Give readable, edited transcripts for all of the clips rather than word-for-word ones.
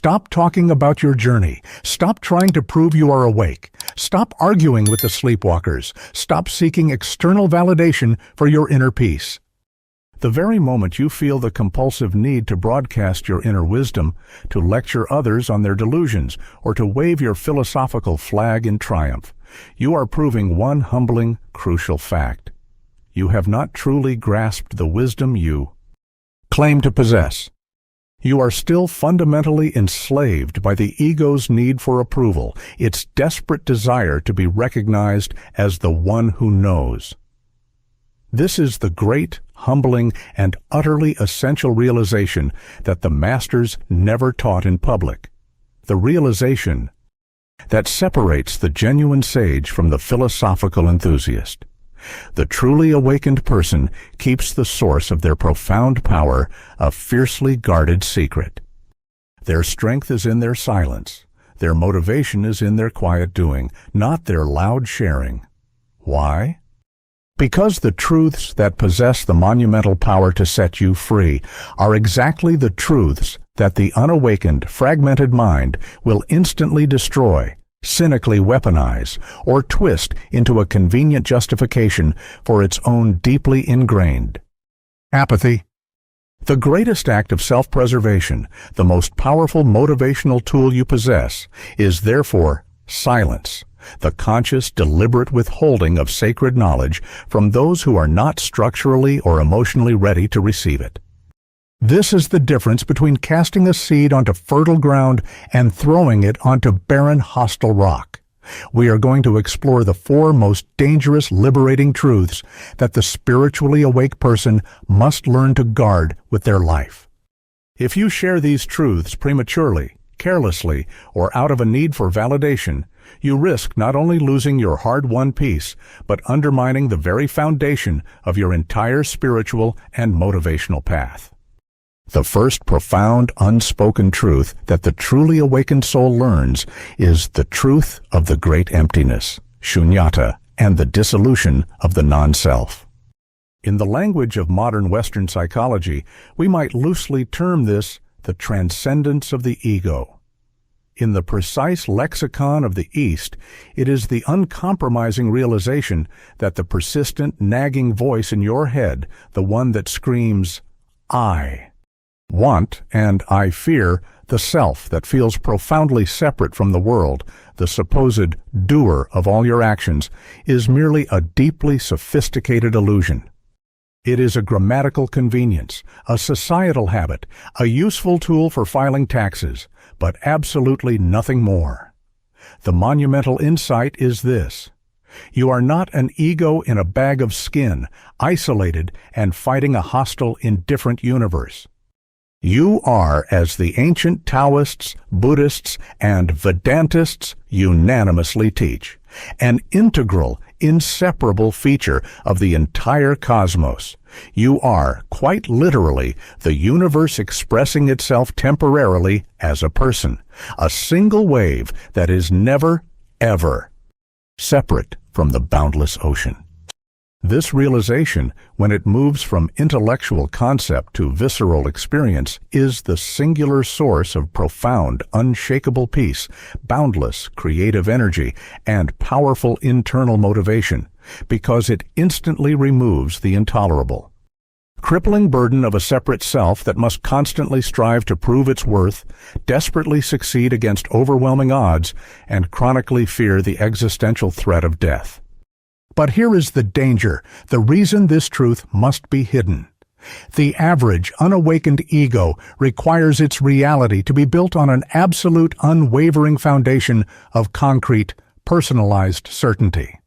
Stop talking about your journey. Stop trying to prove you are awake. Stop arguing with the sleepwalkers. Stop seeking external validation for your inner peace. The very moment you feel the compulsive need to broadcast your inner wisdom, to lecture others on their delusions, or to wave your philosophical flag in triumph, you are proving one humbling, crucial fact. You have not truly grasped the wisdom you claim to possess. You are still fundamentally enslaved by the ego's need for approval, its desperate desire to be recognized as the one who knows. This is the great, humbling, and utterly essential realization that the masters never taught in public. The realization that separates the genuine sage from the philosophical enthusiast. The truly awakened person keeps the source of their profound power a fiercely guarded secret. Their strength is in their silence. Their motivation is in their quiet doing, not their loud sharing. Why? Because the truths that possess the monumental power to set you free are exactly the truths that the unawakened, fragmented mind will instantly destroy, cynically weaponize, or twist into a convenient justification for its own deeply ingrained apathy. The greatest act of self-preservation, the most powerful motivational tool you possess, is therefore silence, the conscious, deliberate withholding of sacred knowledge from those who are not structurally or emotionally ready to receive it. This is the difference between casting a seed onto fertile ground and throwing it onto barren, hostile rock. We are going to explore the 4 most dangerous, liberating truths that the spiritually awake person must learn to guard with their life. If you share these truths prematurely, carelessly, or out of a need for validation, you risk not only losing your hard-won peace, but undermining the very foundation of your entire spiritual and motivational path. The first profound, unspoken truth that the truly awakened soul learns is the truth of the great emptiness, shunyata, and the dissolution of the non-self. In the language of modern Western psychology, we might loosely term this the transcendence of the ego. In the precise lexicon of the East, it is the uncompromising realization that the persistent, nagging voice in your head, the one that screams, I want and I fear, the self that feels profoundly separate from the world, the supposed doer of all your actions, is merely a deeply sophisticated illusion. It is a grammatical convenience, a societal habit, a useful tool for filing taxes, but absolutely nothing more. The monumental insight is this: you are not an ego in a bag of skin, isolated and fighting a hostile, indifferent universe. You are, as the ancient Taoists, Buddhists, and Vedantists unanimously teach, an integral, inseparable feature of the entire cosmos. You are, quite literally, the universe expressing itself temporarily as a person, a single wave that is never, ever separate from the boundless ocean. This realization, when it moves from intellectual concept to visceral experience, is the singular source of profound, unshakable peace, boundless creative energy, and powerful internal motivation, because it instantly removes the intolerable crippling burden of a separate self that must constantly strive to prove its worth, desperately succeed against overwhelming odds, and chronically fear the existential threat of death. But here is the danger, the reason this truth must be hidden. The average, unawakened ego requires its reality to be built on an absolute, unwavering foundation of concrete, personalized certainty.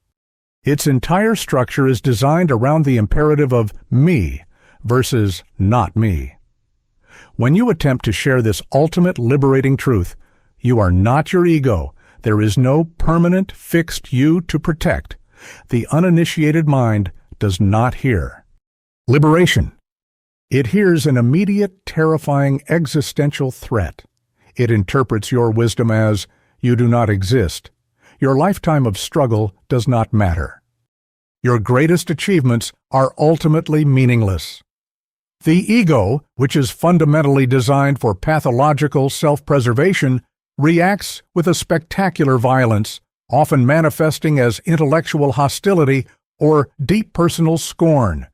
Its entire structure is designed around the imperative of me versus not me. When you attempt to share this ultimate liberating truth, you are not your ego. There is no permanent, fixed you to protect. The uninitiated mind does not hear liberation. It hears an immediate, terrifying existential threat. It interprets your wisdom as, you do not exist. Your lifetime of struggle does not matter. Your greatest achievements are ultimately meaningless. The ego, which is fundamentally designed for pathological self-preservation, reacts with a spectacular violence, often manifesting as intellectual hostility or deep personal scorn.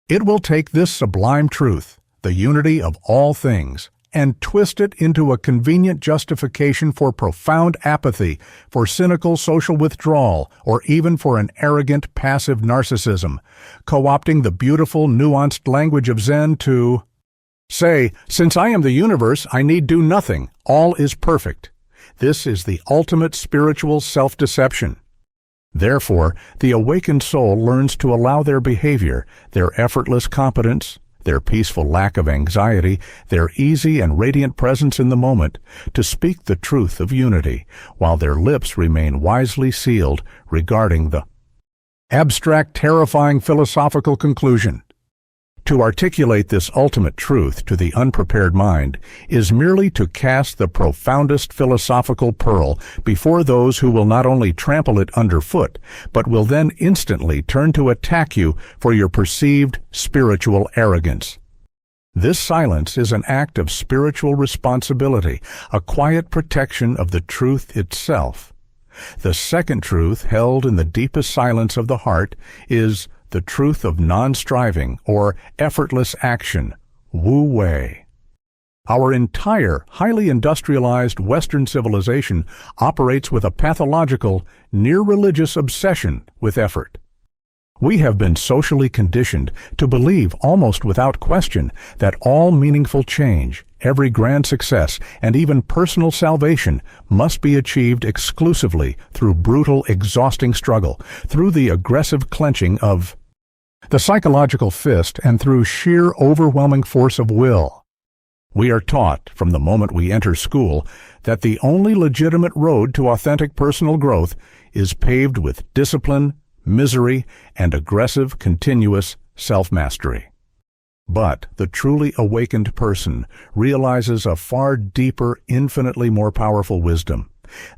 It will take this sublime truth, the unity of all things, and twist it into a convenient justification for profound apathy, for cynical social withdrawal, or even for an arrogant passive narcissism, co-opting the beautiful, nuanced language of Zen to say, "Since I am the universe, I need do nothing. All is perfect." This is the ultimate spiritual self-deception. Therefore, the awakened soul learns to allow their behavior, their effortless competence, their peaceful lack of anxiety, their easy and radiant presence in the moment, to speak the truth of unity, while their lips remain wisely sealed regarding the abstract, terrifying philosophical conclusion. To articulate this ultimate truth to the unprepared mind is merely to cast the profoundest philosophical pearl before those who will not only trample it underfoot, but will then instantly turn to attack you for your perceived spiritual arrogance. This silence is an act of spiritual responsibility, a quiet protection of the truth itself. The second truth, held in the deepest silence of the heart, is the truth of non-striving or effortless action, Wu Wei. Our entire highly industrialized Western civilization operates with a pathological, near-religious obsession with effort. We have been socially conditioned to believe almost without question that all meaningful change, every grand success, and even personal salvation must be achieved exclusively through brutal, exhausting struggle, through the aggressive clenching of the psychological fist, and through sheer overwhelming force of will. We are taught from the moment we enter school that the only legitimate road to authentic personal growth is paved with discipline, misery, and aggressive, continuous self-mastery. But the truly awakened person realizes a far deeper, infinitely more powerful wisdom,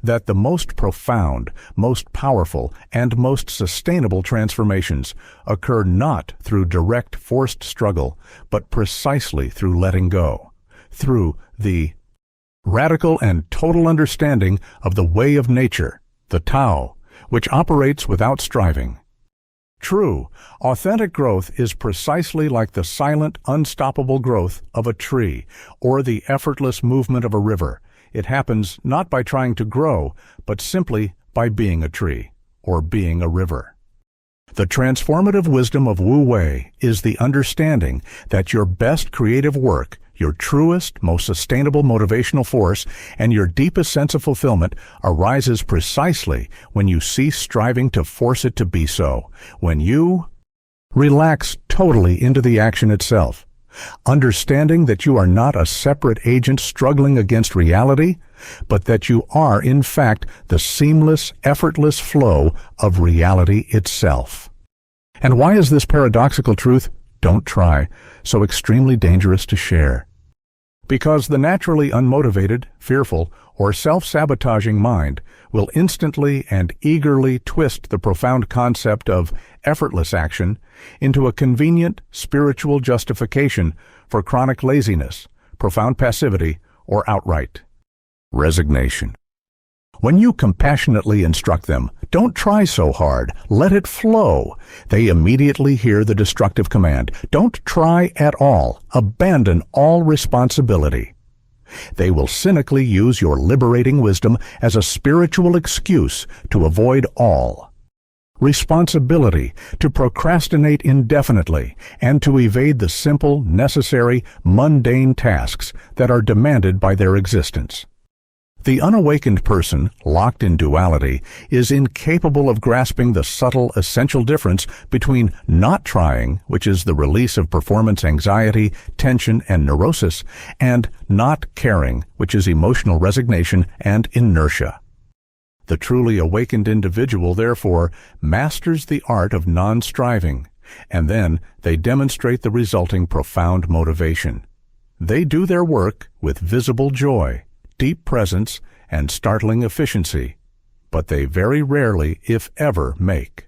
that the most profound, most powerful, and most sustainable transformations occur not through direct forced struggle, but precisely through letting go, through the radical and total understanding of the way of nature, the Tao, which operates without striving. True, authentic growth is precisely like the silent, unstoppable growth of a tree or the effortless movement of a river. It happens not by trying to grow, but simply by being a tree or being a river. The transformative wisdom of Wu Wei is the understanding that your best creative work, your truest, most sustainable motivational force, and your deepest sense of fulfillment arises precisely when you cease striving to force it to be so, when you relax totally into the action itself, understanding that you are not a separate agent struggling against reality, but that you are, in fact, the seamless, effortless flow of reality itself. And why is this paradoxical truth, don't try, so extremely dangerous to share? Because the naturally unmotivated, fearful, or self-sabotaging mind will instantly and eagerly twist the profound concept of effortless action into a convenient spiritual justification for chronic laziness, profound passivity, or outright resignation. When you compassionately instruct them, don't try so hard, let it flow, they immediately hear the destructive command, don't try at all, abandon all responsibility. They will cynically use your liberating wisdom as a spiritual excuse to avoid all responsibility, to procrastinate indefinitely, and to evade the simple, necessary, mundane tasks that are demanded by their existence. The unawakened person, locked in duality, is incapable of grasping the subtle, essential difference between not trying, which is the release of performance anxiety, tension, and neurosis, and not caring, which is emotional resignation and inertia. The truly awakened individual, therefore, masters the art of non-striving, and then they demonstrate the resulting profound motivation. They do their work with visible joy, deep presence, and startling efficiency, but they very rarely, if ever, make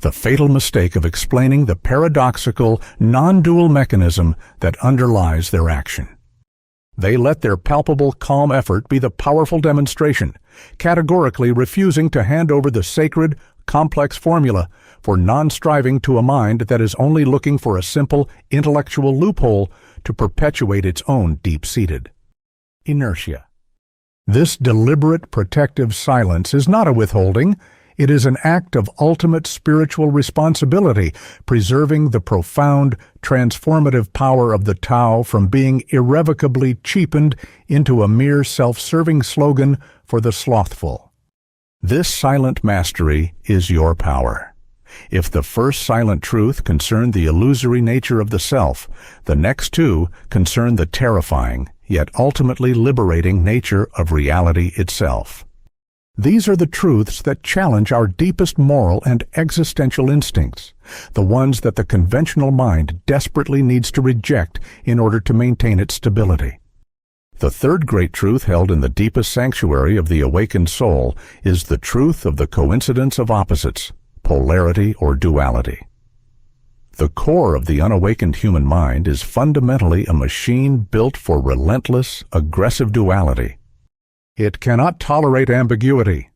the fatal mistake of explaining the paradoxical, non-dual mechanism that underlies their action. They let their palpable, calm effort be the powerful demonstration, categorically refusing to hand over the sacred, complex formula for non-striving to a mind that is only looking for a simple, intellectual loophole to perpetuate its own deep-seated inertia. This deliberate, protective silence is not a withholding. It is an act of ultimate spiritual responsibility, preserving the profound, transformative power of the Tao from being irrevocably cheapened into a mere self-serving slogan for the slothful. This silent mastery is your power. If the first silent truth concerned the illusory nature of the self, the next two concern the terrifying, yet ultimately liberating nature of reality itself. These are the truths that challenge our deepest moral and existential instincts, the ones that the conventional mind desperately needs to reject in order to maintain its stability. The third great truth held in the deepest sanctuary of the awakened soul is the truth of the coincidence of opposites, polarity or duality. The core of the unawakened human mind is fundamentally a machine built for relentless, aggressive duality. It cannot tolerate ambiguity.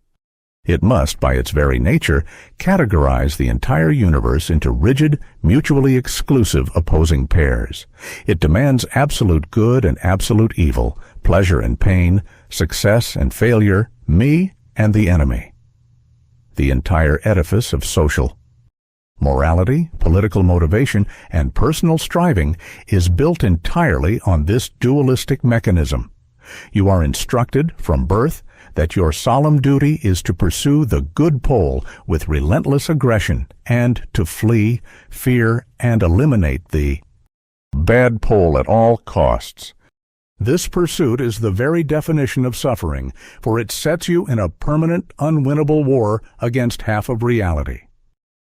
It must, by its very nature, categorize the entire universe into rigid, mutually exclusive opposing pairs. It demands absolute good and absolute evil, pleasure and pain, success and failure, me and the enemy. The entire edifice of social morality, political motivation, and personal striving is built entirely on this dualistic mechanism. You are instructed from birth that your solemn duty is to pursue the good pole with relentless aggression and to flee, fear, and eliminate the bad pole at all costs. This pursuit is the very definition of suffering, for it sets you in a permanent, unwinnable war against half of reality.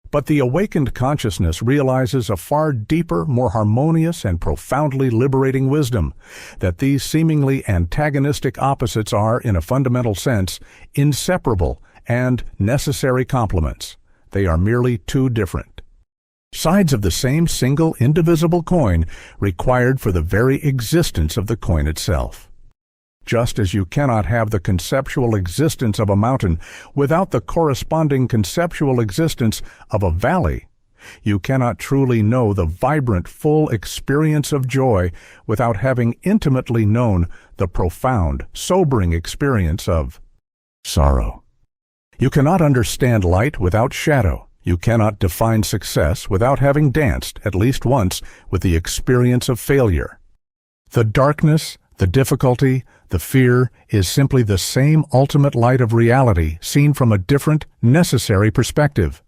But the awakened consciousness realizes a far deeper, more harmonious, and profoundly liberating wisdom, that these seemingly antagonistic opposites are, in a fundamental sense, inseparable and necessary complements. They are merely two different sides of the same single, indivisible coin required for the very existence of the coin itself. Just as you cannot have the conceptual existence of a mountain without the corresponding conceptual existence of a valley, you cannot truly know the vibrant, full experience of joy without having intimately known the profound, sobering experience of sorrow. You cannot understand light without shadow. You cannot define success without having danced, at least once, with the experience of failure. The darkness, the difficulty, the fear is simply the same ultimate light of reality seen from a different, necessary perspective.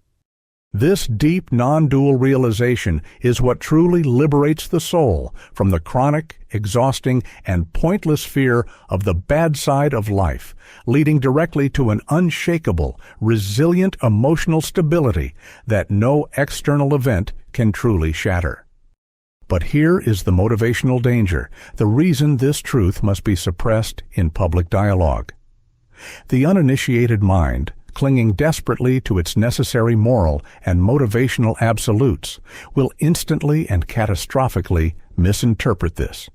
This deep, non-dual realization is what truly liberates the soul from the chronic, exhausting, and pointless fear of the bad side of life, leading directly to an unshakable, resilient emotional stability that no external event can truly shatter. But here is the motivational danger, the reason this truth must be suppressed in public dialogue. The uninitiated mind, clinging desperately to its necessary moral and motivational absolutes, will instantly and catastrophically misinterpret this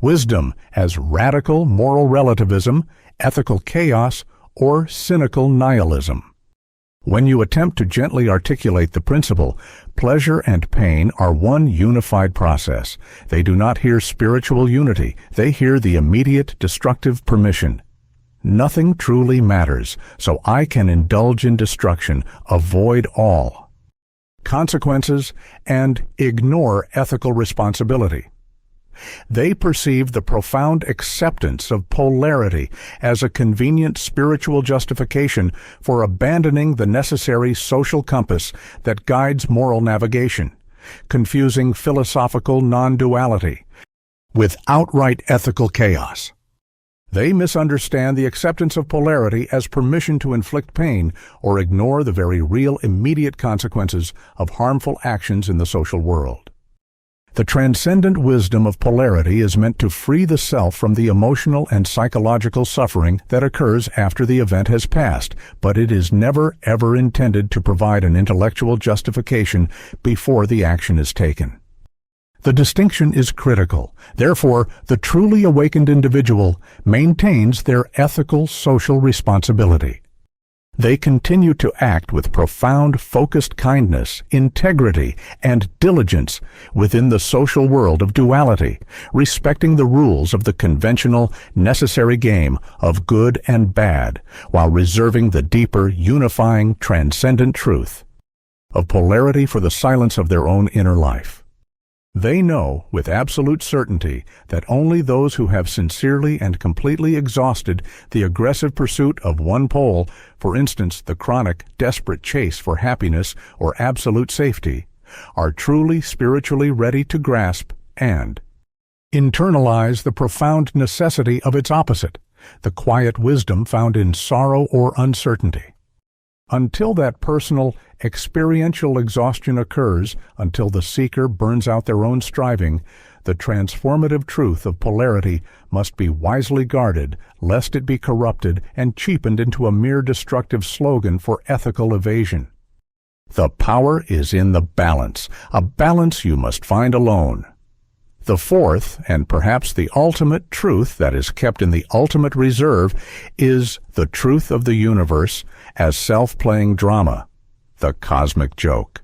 wisdom as radical moral relativism, ethical chaos, or cynical nihilism. When you attempt to gently articulate the principle, pleasure and pain are one unified process. They do not hear spiritual unity. They hear the immediate destructive permission. Nothing truly matters, so I can indulge in destruction, avoid all consequences, and ignore ethical responsibility. They perceive the profound acceptance of polarity as a convenient spiritual justification for abandoning the necessary social compass that guides moral navigation, confusing philosophical non-duality with outright ethical chaos. They misunderstand the acceptance of polarity as permission to inflict pain or ignore the very real immediate consequences of harmful actions in the social world. The transcendent wisdom of polarity is meant to free the self from the emotional and psychological suffering that occurs after the event has passed, but it is never ever intended to provide an intellectual justification before the action is taken. The distinction is critical. Therefore, the truly awakened individual maintains their ethical social responsibility. They continue to act with profound focused kindness, integrity, and diligence within the social world of duality, respecting the rules of the conventional, necessary game of good and bad, while reserving the deeper, unifying, transcendent truth of polarity for the silence of their own inner life. They know with absolute certainty that only those who have sincerely and completely exhausted the aggressive pursuit of one pole, for instance, the chronic, desperate chase for happiness or absolute safety, are truly spiritually ready to grasp and internalize the profound necessity of its opposite, the quiet wisdom found in sorrow or uncertainty. Until that personal, experiential exhaustion occurs, until the seeker burns out their own striving, the transformative truth of polarity must be wisely guarded, lest it be corrupted and cheapened into a mere destructive slogan for ethical evasion. The power is in the balance, a balance you must find alone. The fourth, and perhaps the ultimate truth that is kept in the ultimate reserve, is the truth of the universe as self-playing drama, the cosmic joke.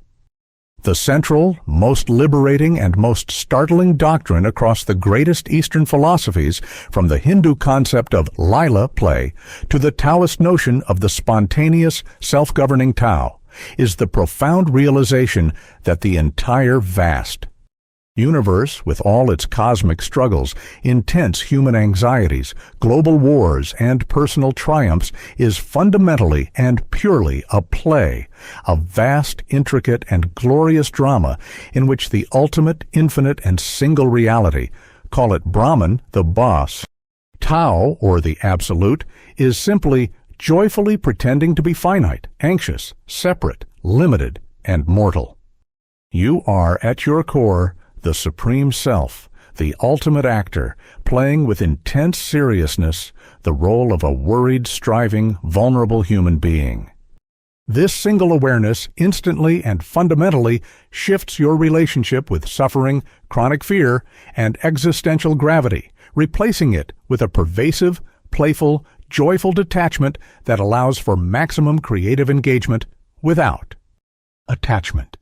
The central, most liberating, and most startling doctrine across the greatest Eastern philosophies, from the Hindu concept of Lila play to the Taoist notion of the spontaneous, self-governing Tao, is the profound realization that the entire vast universe, with all its cosmic struggles, intense human anxieties, global wars, and personal triumphs, is fundamentally and purely a play, a vast, intricate, and glorious drama in which the ultimate, infinite, and single reality, call it Brahman, the boss, Tao, or the Absolute, is simply joyfully pretending to be finite, anxious, separate, limited, and mortal. You are, at your core, the Supreme Self, the ultimate actor, playing with intense seriousness the role of a worried, striving, vulnerable human being. This single awareness instantly and fundamentally shifts your relationship with suffering, chronic fear, and existential gravity, replacing it with a pervasive, playful, joyful detachment that allows for maximum creative engagement without attachment.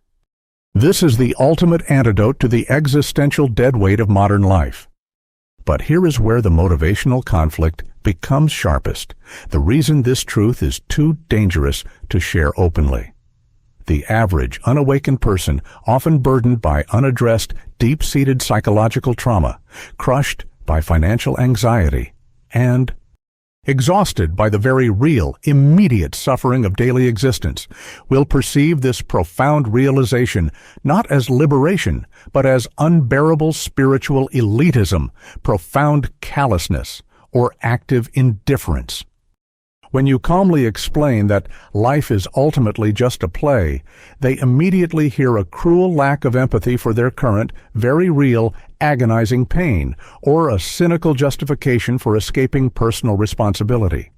This is the ultimate antidote to the existential deadweight of modern life. But here is where the motivational conflict becomes sharpest, the reason this truth is too dangerous to share openly. The average, unawakened person, often burdened by unaddressed, deep-seated psychological trauma, crushed by financial anxiety, and exhausted by the very real, immediate suffering of daily existence, will perceive this profound realization not as liberation, but as unbearable spiritual elitism, profound callousness, or active indifference. When you calmly explain that life is ultimately just a play, they immediately hear a cruel lack of empathy for their current, very real, agonizing pain, or a cynical justification for escaping personal responsibility.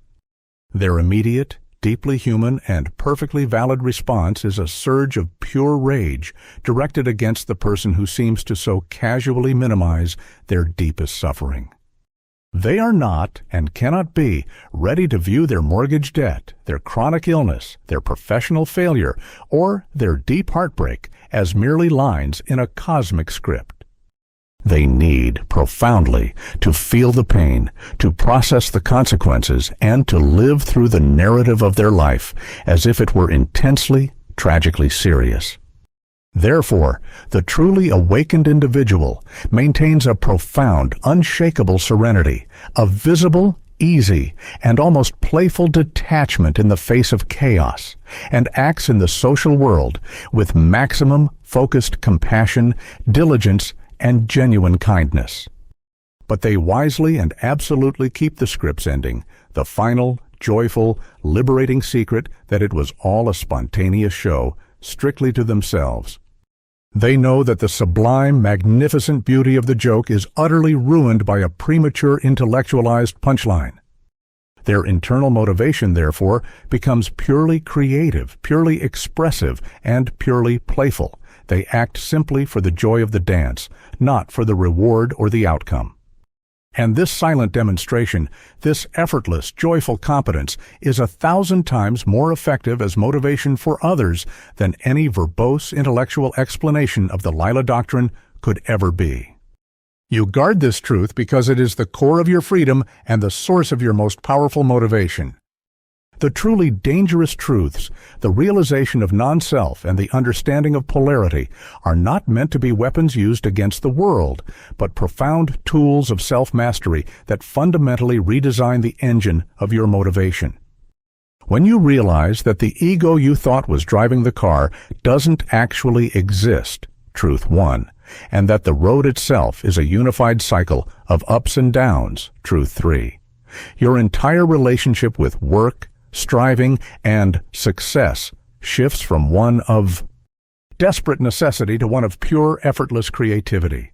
Their immediate, deeply human, and perfectly valid response is a surge of pure rage directed against the person who seems to so casually minimize their deepest suffering. They are not, and cannot be, ready to view their mortgage debt, their chronic illness, their professional failure, or their deep heartbreak as merely lines in a cosmic script. They need, profoundly, to feel the pain, to process the consequences, and to live through the narrative of their life as if it were intensely, tragically serious. Therefore, the truly awakened individual maintains a profound, unshakable serenity, a visible, easy, and almost playful detachment in the face of chaos, and acts in the social world with maximum focused compassion, diligence, and genuine kindness. But they wisely and absolutely keep the script's ending, the final, joyful, liberating secret that it was all a spontaneous show, strictly to themselves. They know that the sublime, magnificent beauty of the joke is utterly ruined by a premature intellectualized punchline. Their internal motivation, therefore, becomes purely creative, purely expressive, and purely playful. They act simply for the joy of the dance, not for the reward or the outcome. And this silent demonstration, this effortless, joyful competence, is 1,000 times more effective as motivation for others than any verbose intellectual explanation of the Lila doctrine could ever be. You guard this truth because it is the core of your freedom and the source of your most powerful motivation. The truly dangerous truths, the realization of non-self and the understanding of polarity, are not meant to be weapons used against the world, but profound tools of self-mastery that fundamentally redesign the engine of your motivation. When you realize that the ego you thought was driving the car doesn't actually exist, truth 1, and that the road itself is a unified cycle of ups and downs, truth 3, your entire relationship with work, striving, and success shifts from one of desperate necessity to one of pure, effortless creativity.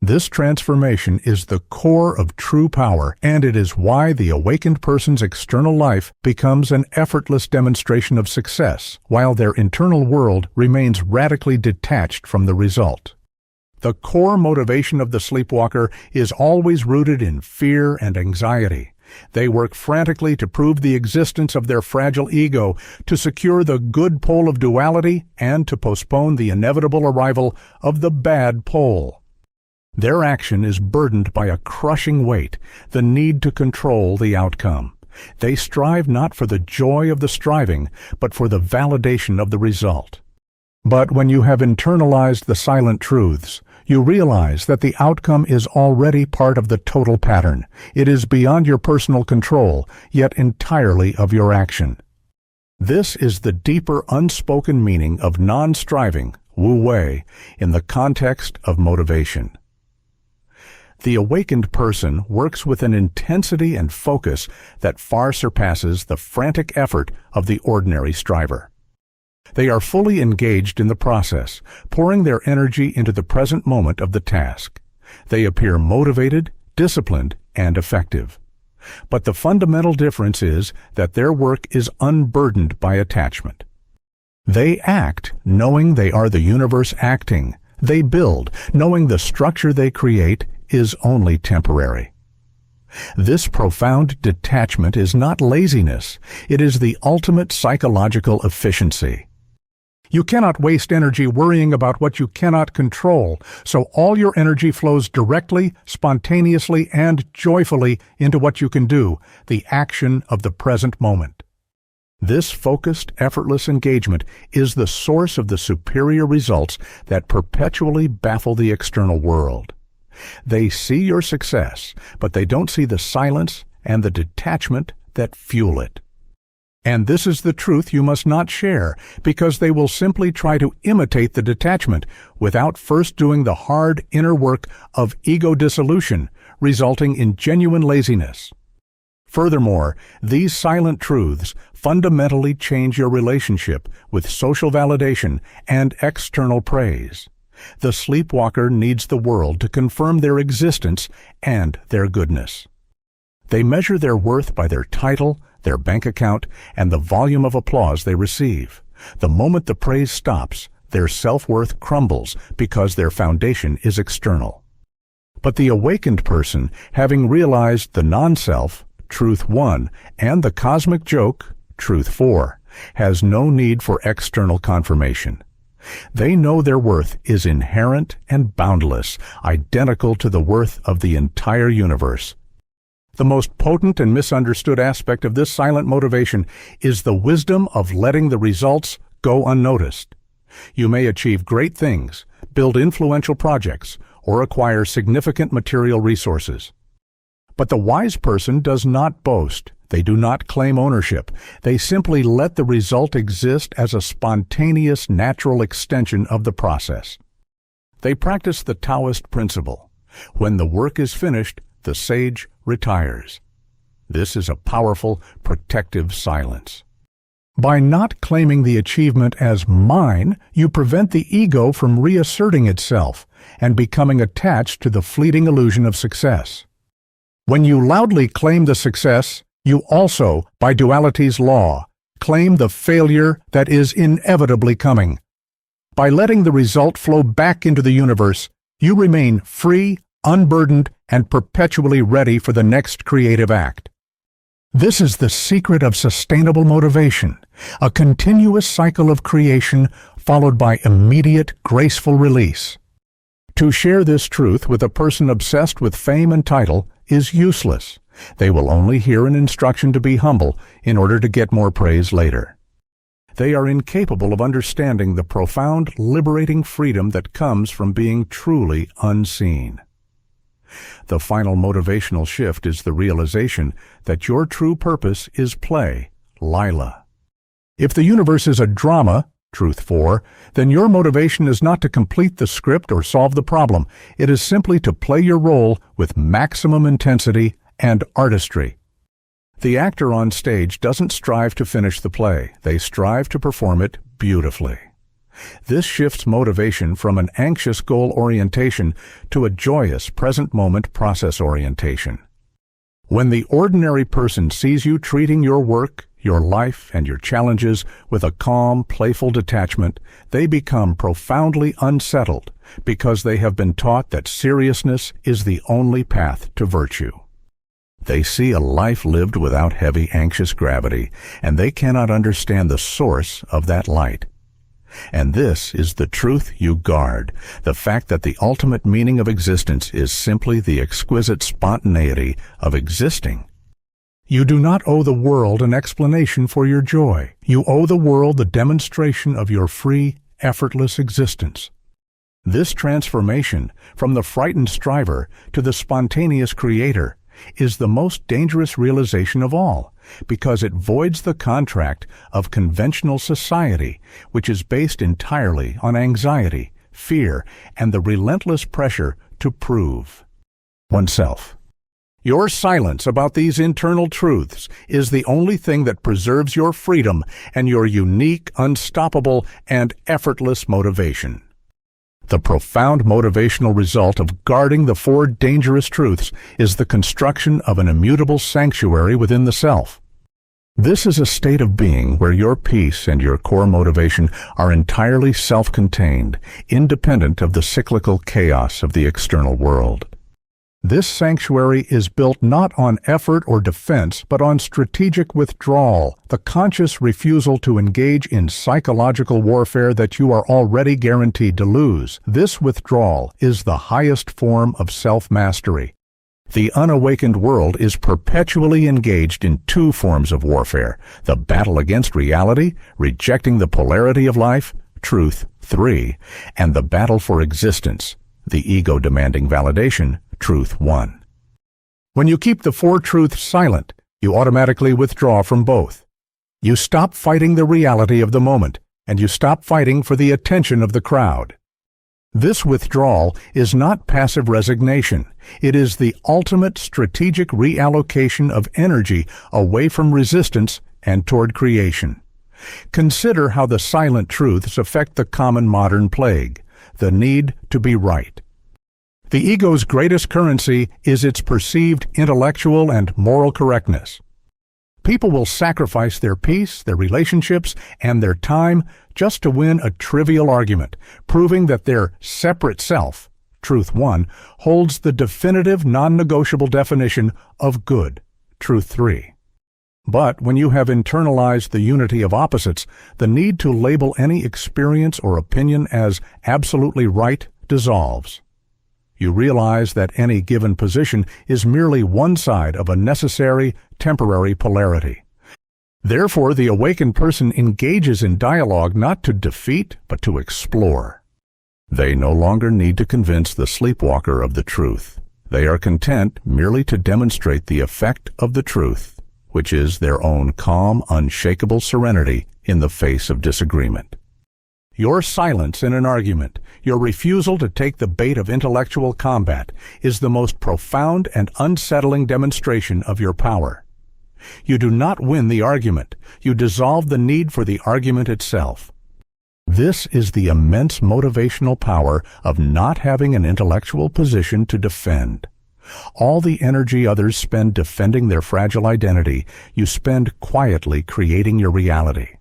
This transformation is the core of true power, and it is why the awakened person's external life becomes an effortless demonstration of success, while their internal world remains radically detached from the result. The core motivation of the sleepwalker is always rooted in fear and anxiety. They work frantically to prove the existence of their fragile ego, to secure the good pole of duality, and to postpone the inevitable arrival of the bad pole. Their action is burdened by a crushing weight, the need to control the outcome. They strive not for the joy of the striving, but for the validation of the result. But when you have internalized the silent truths, you realize that the outcome is already part of the total pattern. It is beyond your personal control, yet entirely of your action. This is the deeper unspoken meaning of non-striving, Wu Wei, in the context of motivation. The awakened person works with an intensity and focus that far surpasses the frantic effort of the ordinary striver. They are fully engaged in the process, pouring their energy into the present moment of the task. They appear motivated, disciplined, and effective. But the fundamental difference is that their work is unburdened by attachment. They act knowing they are the universe acting. They build, knowing the structure they create is only temporary. This profound detachment is not laziness. It is the ultimate psychological efficiency. You cannot waste energy worrying about what you cannot control, so all your energy flows directly, spontaneously, and joyfully into what you can do, the action of the present moment. This focused, effortless engagement is the source of the superior results that perpetually baffle the external world. They see your success, but they don't see the silence and the detachment that fuel it. And this is the truth you must not share, because they will simply try to imitate the detachment without first doing the hard inner work of ego dissolution, resulting in genuine laziness. Furthermore, these silent truths fundamentally change your relationship with social validation and external praise. The sleepwalker needs the world to confirm their existence and their goodness. They measure their worth by their title, their bank account, and the volume of applause they receive. The moment the praise stops, their self-worth crumbles because their foundation is external. But the awakened person, having realized the non-self, truth 1, and the cosmic joke, truth 4, has no need for external confirmation. They know their worth is inherent and boundless, identical to the worth of the entire universe. The most potent and misunderstood aspect of this silent motivation is the wisdom of letting the results go unnoticed. You may achieve great things, build influential projects, or acquire significant material resources. But the wise person does not boast. They do not claim ownership. They simply let the result exist as a spontaneous, natural extension of the process. They practice the Taoist principle. When the work is finished, the sage retires. This is a powerful, protective silence. By not claiming the achievement as mine, you prevent the ego from reasserting itself and becoming attached to the fleeting illusion of success. When you loudly claim the success, you also, by duality's law, claim the failure that is inevitably coming. By letting the result flow back into the universe, you remain free, unburdened, and perpetually ready for the next creative act. This is the secret of sustainable motivation, a continuous cycle of creation followed by immediate, graceful release. To share this truth with a person obsessed with fame and title is useless. They will only hear an instruction to be humble in order to get more praise later. They are incapable of understanding the profound, liberating freedom that comes from being truly unseen. The final motivational shift is the realization that your true purpose is play, Lila. If the universe is a drama, Truth 4, then your motivation is not to complete the script or solve the problem. It is simply to play your role with maximum intensity and artistry. The actor on stage doesn't strive to finish the play. They strive to perform it beautifully. This shifts motivation from an anxious goal orientation to a joyous present-moment process orientation. When the ordinary person sees you treating your work, your life, and your challenges with a calm, playful detachment, they become profoundly unsettled because they have been taught that seriousness is the only path to virtue. They see a life lived without heavy, anxious gravity, and they cannot understand the source of that light. And this is the truth you guard, the fact that the ultimate meaning of existence is simply the exquisite spontaneity of existing. You do not owe the world an explanation for your joy. You owe the world the demonstration of your free, effortless existence. This transformation from the frightened striver to the spontaneous creator is the most dangerous realization of all, because it voids the contract of conventional society, which is based entirely on anxiety, fear, and the relentless pressure to prove oneself. Your silence about these internal truths is the only thing that preserves your freedom and your unique, unstoppable, and effortless motivation. The profound motivational result of guarding the 4 dangerous truths is the construction of an immutable sanctuary within the self. This is a state of being where your peace and your core motivation are entirely self-contained, independent of the cyclical chaos of the external world. This sanctuary is built not on effort or defense, but on strategic withdrawal, the conscious refusal to engage in psychological warfare that you are already guaranteed to lose. This withdrawal is the highest form of self-mastery. The unawakened world is perpetually engaged in 2 forms of warfare: the battle against reality, rejecting the polarity of life, Truth 3, and the battle for existence, the ego demanding validation, Truth 1. When you keep the 4 truths silent, you automatically withdraw from both. You stop fighting the reality of the moment, and you stop fighting for the attention of the crowd. This withdrawal is not passive resignation. It is the ultimate strategic reallocation of energy away from resistance and toward creation. Consider how the silent truths affect the common modern plague, the need to be right. The ego's greatest currency is its perceived intellectual and moral correctness. People will sacrifice their peace, their relationships, and their time just to win a trivial argument, proving that their separate self, Truth 1, holds the definitive non-negotiable definition of good, Truth 3. But when you have internalized the unity of opposites, the need to label any experience or opinion as absolutely right dissolves. You realize that any given position is merely one side of a necessary, temporary polarity. Therefore, the awakened person engages in dialogue not to defeat, but to explore. They no longer need to convince the sleepwalker of the truth. They are content merely to demonstrate the effect of the truth, which is their own calm, unshakable serenity in the face of disagreement. Your silence in an argument, your refusal to take the bait of intellectual combat, is the most profound and unsettling demonstration of your power. You do not win the argument. You dissolve the need for the argument itself. This is the immense motivational power of not having an intellectual position to defend. All the energy others spend defending their fragile identity, you spend quietly creating your reality.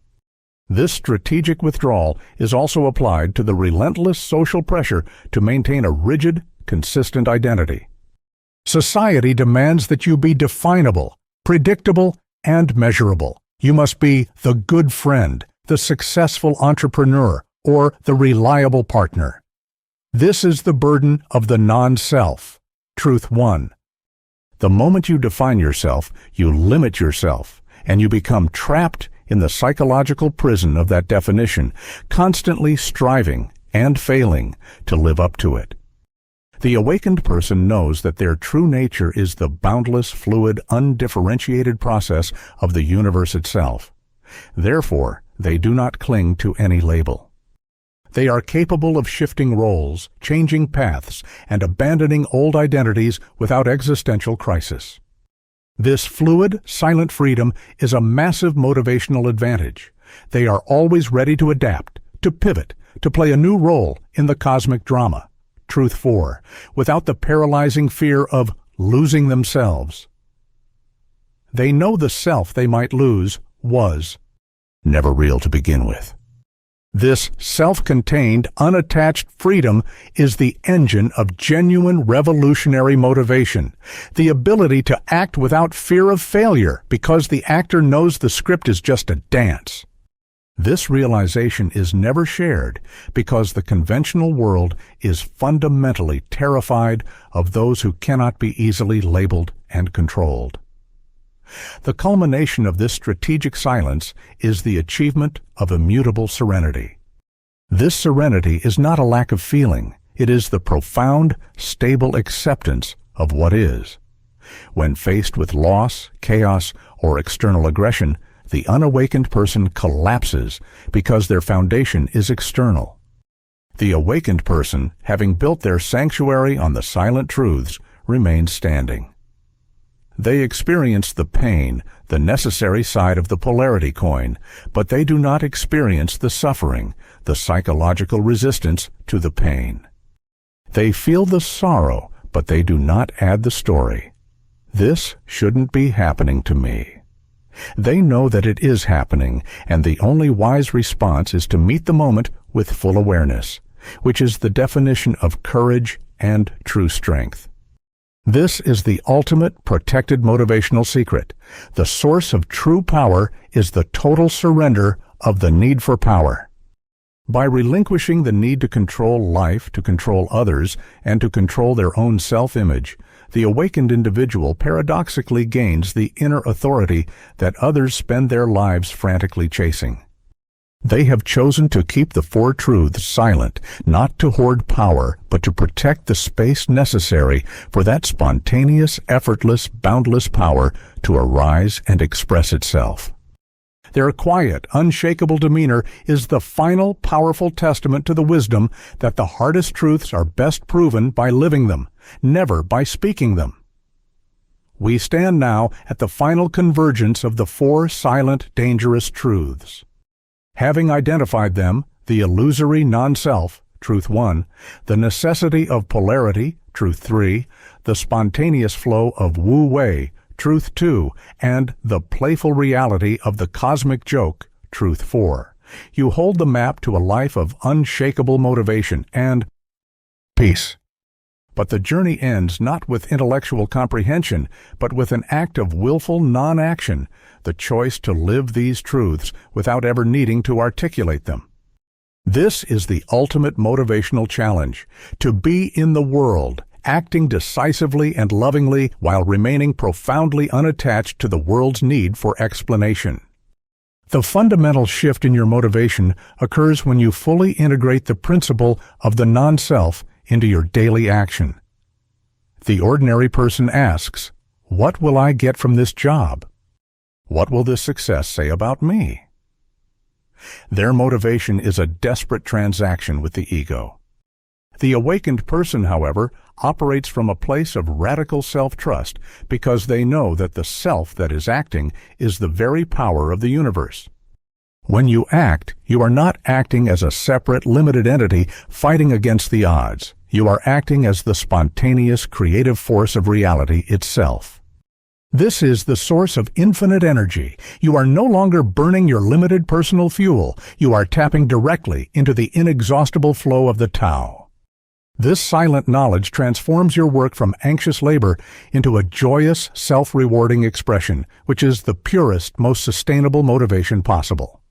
This strategic withdrawal is also applied to the relentless social pressure to maintain a rigid, consistent identity. Society demands that you be definable, predictable, and measurable. You must be the good friend, the successful entrepreneur, or the reliable partner. This is the burden of the non-self. Truth 1. The moment you define yourself, you limit yourself, and you become trapped in the psychological prison of that definition, constantly striving and failing to live up to it. The awakened person knows that their true nature is the boundless, fluid, undifferentiated process of the universe itself. Therefore, they do not cling to any label. They are capable of shifting roles, changing paths, and abandoning old identities without existential crisis. This fluid, silent freedom is a massive motivational advantage. They are always ready to adapt, to pivot, to play a new role in the cosmic drama. Truth 4, without the paralyzing fear of losing themselves. They know the self they might lose was never real to begin with. This self-contained, unattached freedom is the engine of genuine revolutionary motivation, the ability to act without fear of failure because the actor knows the script is just a dance. This realization is never shared because the conventional world is fundamentally terrified of those who cannot be easily labeled and controlled. The culmination of this strategic silence is the achievement of immutable serenity. This serenity is not a lack of feeling. It is the profound, stable acceptance of what is. When faced with loss, chaos, or external aggression, the unawakened person collapses because their foundation is external. The awakened person, having built their sanctuary on the silent truths, remains standing. They experience the pain, the necessary side of the polarity coin, but they do not experience the suffering, the psychological resistance to the pain. They feel the sorrow, but they do not add the story. This shouldn't be happening to me. They know that it is happening, and the only wise response is to meet the moment with full awareness, which is the definition of courage and true strength. This is the ultimate protected motivational secret. The source of true power is the total surrender of the need for power. By relinquishing the need to control life, to control others, and to control their own self-image, the awakened individual paradoxically gains the inner authority that others spend their lives frantically chasing. They have chosen to keep the four truths silent, not to hoard power, but to protect the space necessary for that spontaneous, effortless, boundless power to arise and express itself. Their quiet, unshakable demeanor is the final, powerful testament to the wisdom that the hardest truths are best proven by living them, never by speaking them. We stand now at the final convergence of the four silent, dangerous truths. Having identified them, the illusory non-self, Truth 1, the necessity of polarity, Truth 3, the spontaneous flow of wu-wei, Truth 2, and the playful reality of the cosmic joke, Truth 4. You hold the map to a life of unshakable motivation and peace. But the journey ends not with intellectual comprehension, but with an act of willful non-action, the choice to live these truths without ever needing to articulate them. This is the ultimate motivational challenge, to be in the world, acting decisively and lovingly while remaining profoundly unattached to the world's need for explanation. The fundamental shift in your motivation occurs when you fully integrate the principle of the non-self into your daily action. The ordinary person asks, "What will I get from this job? What will this success say about me?" Their motivation is a desperate transaction with the ego. The awakened person, however, operates from a place of radical self-trust because they know that the self that is acting is the very power of the universe. When you act, you are not acting as a separate, limited entity fighting against the odds. You are acting as the spontaneous, creative force of reality itself. This is the source of infinite energy. You are no longer burning your limited personal fuel. You are tapping directly into the inexhaustible flow of the Tao. This silent knowledge transforms your work from anxious labor into a joyous, self-rewarding expression, which is the purest, most sustainable motivation possible.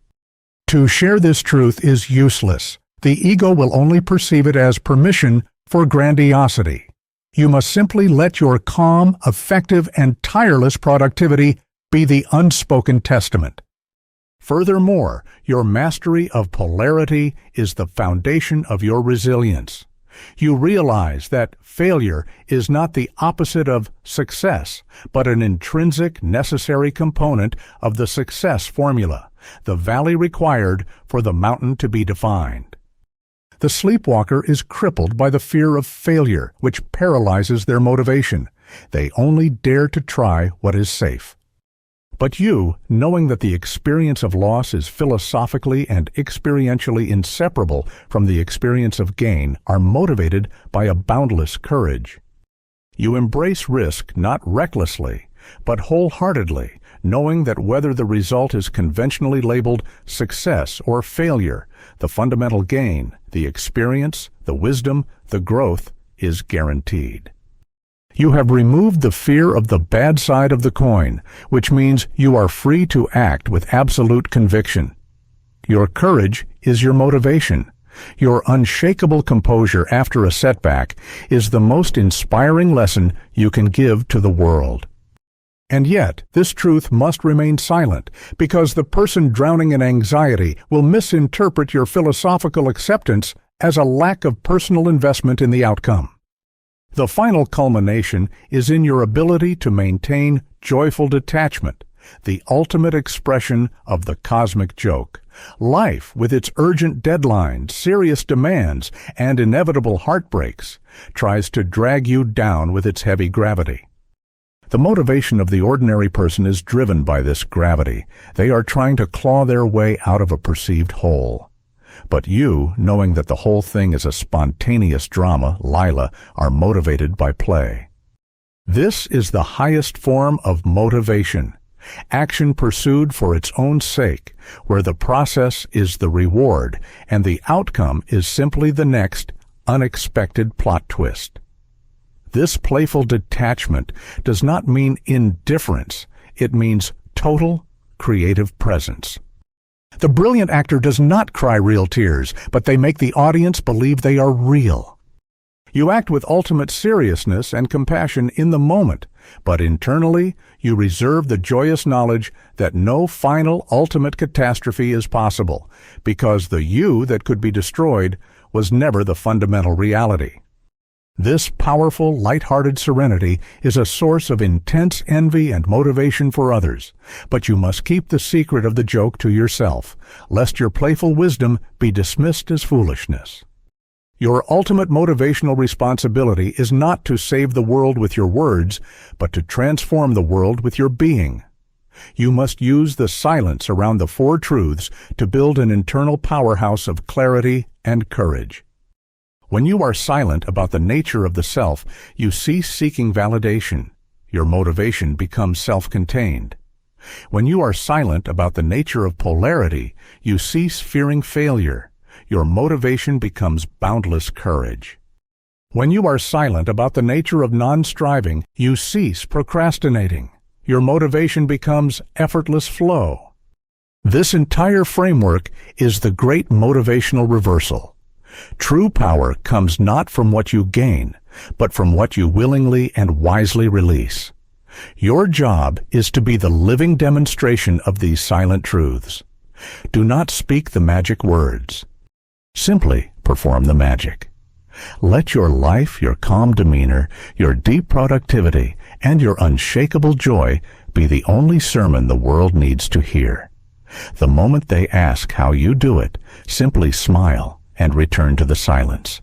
To share this truth is useless. The ego will only perceive it as permission for grandiosity. You must simply let your calm, effective, and tireless productivity be the unspoken testament. Furthermore, your mastery of polarity is the foundation of your resilience. You realize that failure is not the opposite of success, but an intrinsic, necessary component of the success formula, the valley required for the mountain to be defined. The sleepwalker is crippled by the fear of failure, which paralyzes their motivation. They only dare to try what is safe. But you, knowing that the experience of loss is philosophically and experientially inseparable from the experience of gain, are motivated by a boundless courage. You embrace risk not recklessly, but wholeheartedly, knowing that whether the result is conventionally labeled success or failure, the fundamental gain, the experience, the wisdom, the growth is guaranteed. You have removed the fear of the bad side of the coin, which means you are free to act with absolute conviction. Your courage is your motivation. Your unshakable composure after a setback is the most inspiring lesson you can give to the world. And yet, this truth must remain silent, because the person drowning in anxiety will misinterpret your philosophical acceptance as a lack of personal investment in the outcome. The final culmination is in your ability to maintain joyful detachment, the ultimate expression of the cosmic joke. Life, with its urgent deadlines, serious demands, and inevitable heartbreaks, tries to drag you down with its heavy gravity. The motivation of the ordinary person is driven by this gravity. They are trying to claw their way out of a perceived hole. But you, knowing that the whole thing is a spontaneous drama, Lila, are motivated by play. This is the highest form of motivation, action pursued for its own sake, where the process is the reward and the outcome is simply the next unexpected plot twist. This playful detachment does not mean indifference, it means total creative presence. The brilliant actor does not cry real tears, but they make the audience believe they are real. You act with ultimate seriousness and compassion in the moment, but internally you reserve the joyous knowledge that no final ultimate catastrophe is possible, because the you that could be destroyed was never the fundamental reality. This powerful, light-hearted serenity is a source of intense envy and motivation for others, but you must keep the secret of the joke to yourself, lest your playful wisdom be dismissed as foolishness. Your ultimate motivational responsibility is not to save the world with your words, but to transform the world with your being. You must use the silence around the four truths to build an internal powerhouse of clarity and courage. When you are silent about the nature of the self, you cease seeking validation. Your motivation becomes self-contained. When you are silent about the nature of polarity, you cease fearing failure. Your motivation becomes boundless courage. When you are silent about the nature of non-striving, you cease procrastinating. Your motivation becomes effortless flow. This entire framework is the great motivational reversal. True power comes not from what you gain, but from what you willingly and wisely release. Your job is to be the living demonstration of these silent truths. Do not speak the magic words. Simply perform the magic. Let your life, your calm demeanor, your deep productivity, and your unshakable joy be the only sermon the world needs to hear. The moment they ask how you do it, simply smile and return to the silence.